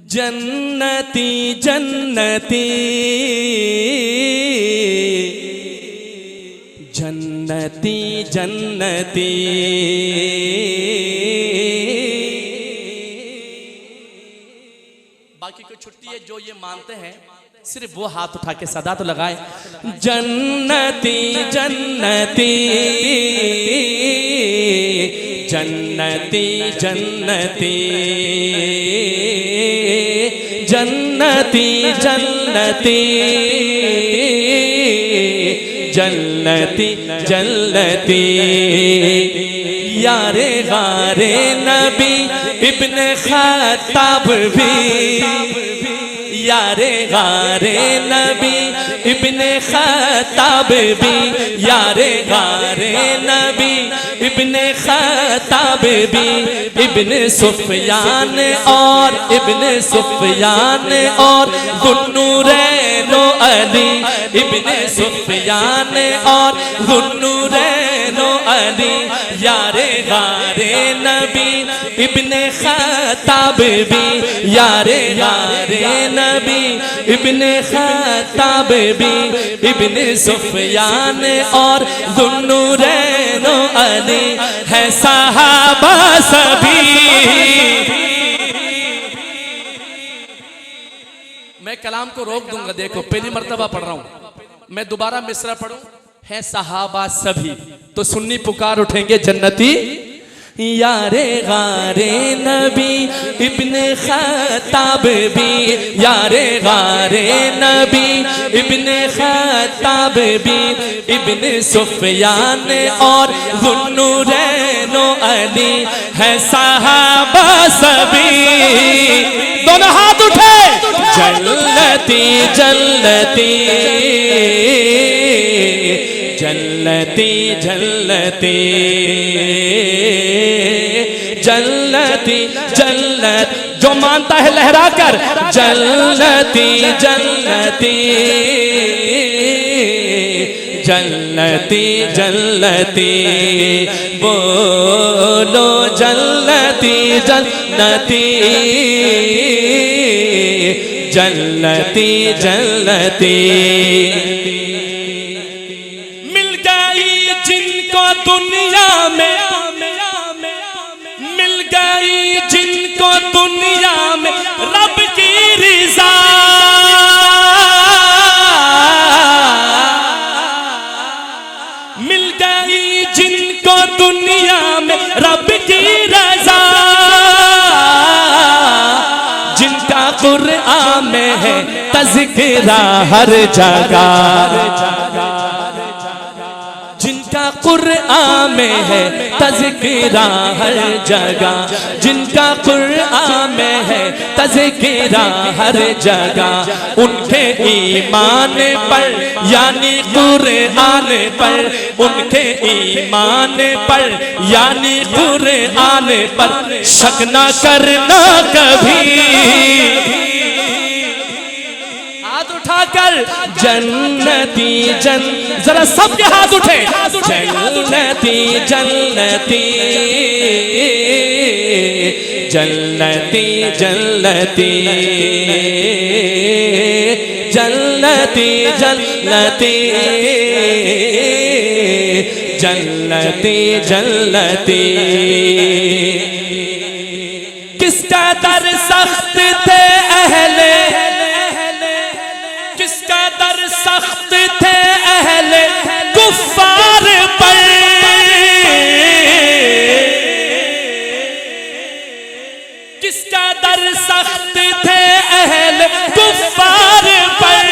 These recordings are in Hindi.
जन्नती जन्नती जन्नती जन्नती। बाकी कोई छुट्टी है जो ये मानते हैं सिर्फ वो हाथ उठा के सदा तो लगाए। जन्नती जन्नती जन्नती जन्नती जन्नती जन्नती जन्नती जन्नती। यारे गारे नबी इब्ने खत्ताब भी, यारे गारे नबी इब्ने खत्ताब भी, यारे गारे नबी इब्ने खत्ताब भी, इब्ने सुफयान और इब्ने सुफयान और ज़ुन्नुरैन अली, इब्ने सुफयान और ज़ुन्नुरैन अली। यारे गारे नबी इब्ने खत्ताब भी, यारे गारे नबी इब्ने खत्ताब भी, इब्ने सुफयान और ज़ुन्नुरैन अली है सहाबा सभी। मैं कलाम को रोक दूंगा, देखो पहली मर्तबा पढ़ रहा हूं, मैं दोबारा मिसरा पढ़ूं। है सहाबा सभी तो सुन्नी पुकार उठेंगे जन्नती। यारे गारे नबी इब्ने खत्ताब भी, यारे गारे नबी इब्ने खत्ताब भी, इब्ने सुफयान और ज़ुन्नुरैन अली है सहाबा सभी। दोनों हाथ उठे। जन्नती जन्नती जन्नती जन्नती जन्नती जन्नत। जो मानता है लहरा कर जन्नती जन्नती जन्नती जन्नती। बोलो जन्नती जन्नती जन्नती जन्नती। मिल गई जिनको दुनिया में, मिल गई जिनको दुनिया में रब की रिज़ा, मिल गई जिनको दुनिया में रब की रज़ा, जिनका कुरान में है तज़किरा हर जगह, जिनका कुरान में है तज़किरा हर जगह, जिनका कुरान में है तज़किरा हर जगह। उनके ईमान पर यानी कुरान पर, उनके ईमान पर यानी कुरान पर शक न करना कभी। उठाकर जन्नती जन, जरा सबके हाथ उठे। जन्नती जन्नती जन्नती जन्नती जन्नती जन्नती जन्नती जन्नती। किसका दर सख्त थे अहले, किसका दर सख्त थे अहले कुफ्फार पर, किसका दर सख्त थे अहले कुफ्फार पर।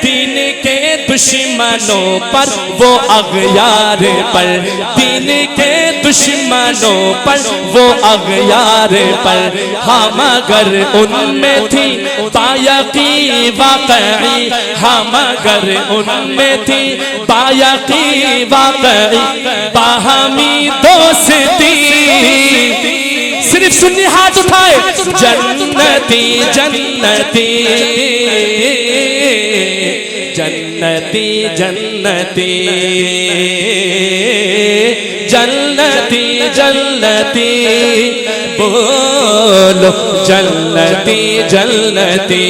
दीन के दुश्मनों पर वो अगयार पर, दीन के दुश्मनों पर वो अगयार पर। हम अगर उनमें थी बायकी वाक़ई, हम अगर उनमें थी बायकी वाक़ई, बाहमी दोस्ती। सिर्फ सुन्नी हाथ उठाए। जन्नती जन्नती जन्नती जन्नती जन्नती जन्नती। बोलो जन्नती जन्नती।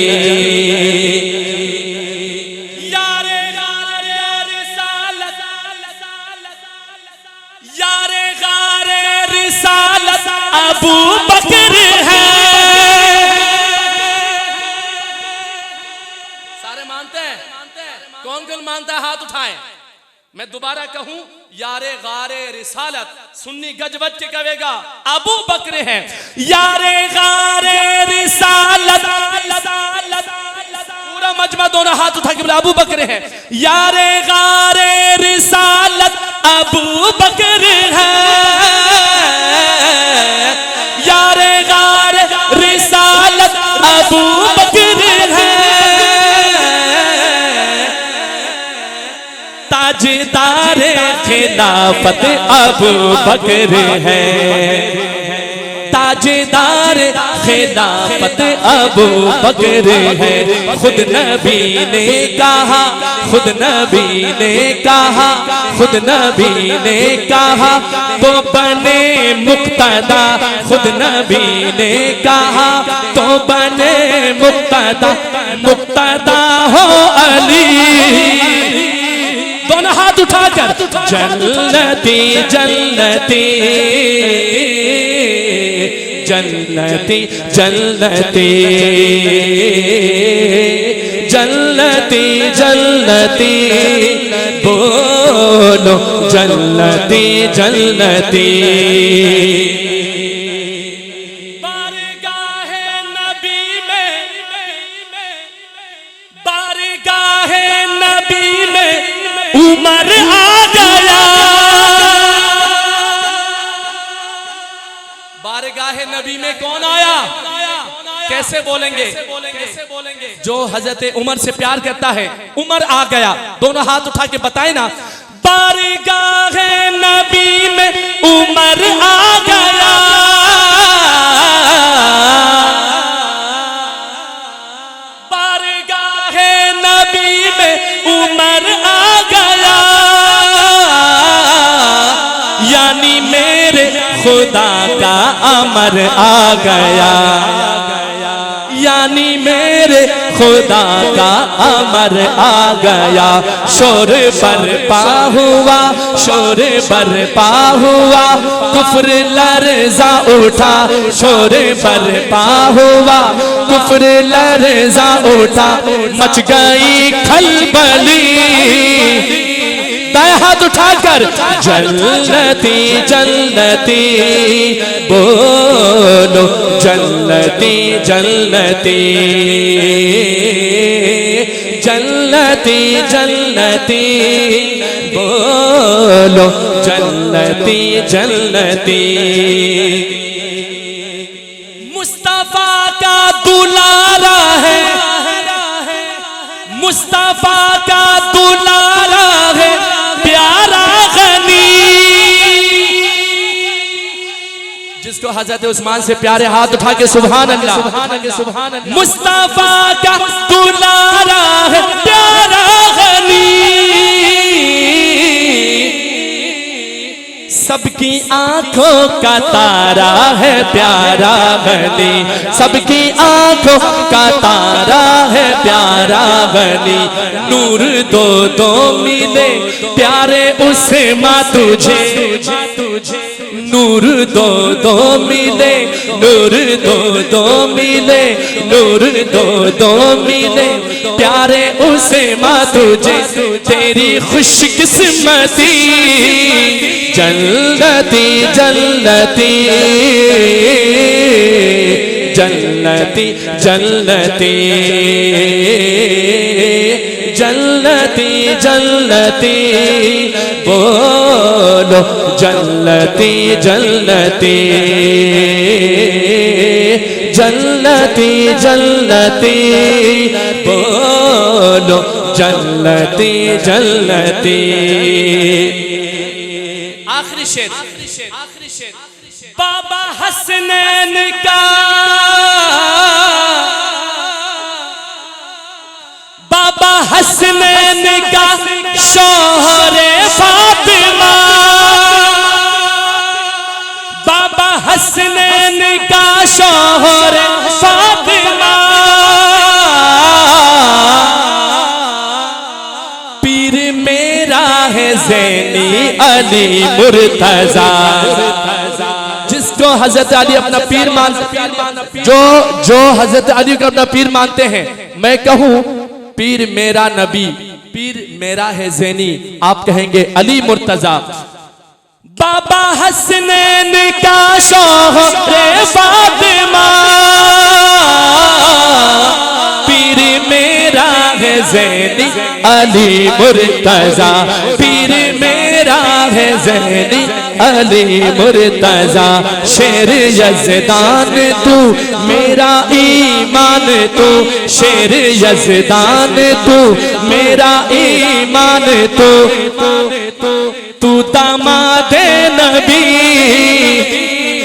यारे गारे रिसालत, यारे गारे रिसालत अबू बकर है। सारे मानते हैं? कौन कौन मानता है हाथ उठाए। मैं दोबारा कहूं, यारे गारे रिसालत सुन्नी गजवत के कहेगा अबू बकर है। यारे गारे रिसालत, पूरा मजमा दोनों हाथ उठा के बोला अबू बकर है। यारे गारे रिसालत अबू बकर है। यारे गारे रिसालत अबू बकर है। ताजदार खिलाफत अबू बकर है। ताजदार खिलाफत अबू बकर है। खुद नबी ने कहा, खुद नबी ने कहा, खुद नबी ने कहा तो बने मुक्तदा। खुद नबी ने कहा तो बने मुक्तदा। मुक्तदा हो अली। दोनों हाथ उठाकर जन्नती जन्नती जन्नती जन्नती जन्नती जन्नती बोलो जन्नती जन्नती। बारगाहे नबी में, बारगाहे नबी में उमर आ गया। बारगाहे नबी में कौन आया? कैसे बोलेंगे? जो हजरत उमर से प्यार करता है उमर आ गया। दोनों हाथ उठा के बताए ना। बारगाहे नबी में उमर आ गया। बारगाहे नबी में उमर आ गया। यानी मेरे खुदा का अमर आ गया। यानी मेरे खुदा का अमर आ गया। शोर बरपा हुआ, शोर बरपा हुआ, कुफ्र लर्ज़ा उठा। शोर बरपा हुआ, कुफ्र लर्ज़ा उठा। मच गई खलबली। दाएं हाथ उठाकर जन्नती जन्नती बोलो जन्नती जन्नती जन्नती जन्नती बोलो जन्नती जन्नती। मुस्तफा का दुलारा है, मुस्तफा का दुलारा है प्यारा गनी। जिसको हजरत उस्मान से प्यारे हाथ उठा के सुभान अल्लाह। मुस्तफा का दुलारा है प्यारा गनी। सबकी आंखों का तारा है प्यारा गनी। सबकी आंखों का तारा है प्यारा गनी। नूर दो दो मिले प्यारे उस्मा तुझे। नूर दो दो मिले, नूर दो दो मिले, नूर दो दो मिले प्यारे उस्मा तुझे। तेरी खुशकिस्मती जन्नती जन्नती जन्नती जन्नती जन्नती जन्नती बोलो जन्नती जन्नती जन्नती जन्नती बोलो जन्नती जन्नती। आखिरी शेर, बाबा हसनैन का, बाबा हसनैन का शौहरे फातिमा, बाबा हसनैन का शौहर फातिमा, पीर मेरा है ज़ैनी अली मुर्तज़ा। जिसको हजरत अली अपना पीर मानते, जो हजरत अली को अपना पीर मानते हैं, मैं कहूं पीर मेरा नबी, पीर मेरा है ज़ैनी, आप कहेंगे अली मुर्तज़ा। बाबा हसनैन का शौहर फातिमा, पीर मेरा है ज़ैनी अली मुर्तज़ा, पीर मेरा है ज़ैनी अली मुर्तज़ा। शेर यज़दान तू मेरा ईमान तू, शेर यज़दान तू मेरा ईमान तू, तू दामादे नबी।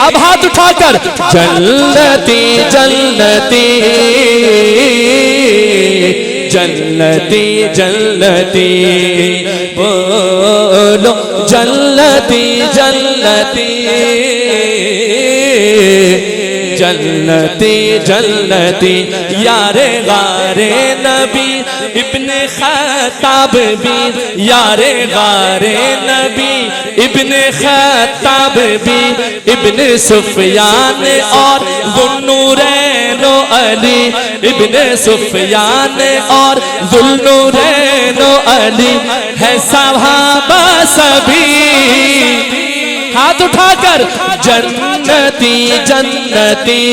अब हाथ उठाकर जन्नती जन्नती जन्नती जन्नती बोलो, जन्नती जन्नती जन्नती जन्नती। यारे गारे नबी इब्ने खत्ताब भी, यारे गारे नबी इब्ने खत्ताब भी, इब्ने सुफियान और ज़ुन्नूरैन अली, इब्ने सुफियान और ज़ुन्नूरैन अली है सहाबा सभी। हाथ उठाकर जन्नती जन्नती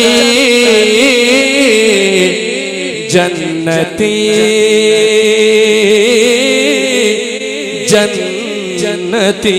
जन्नती जन्नती।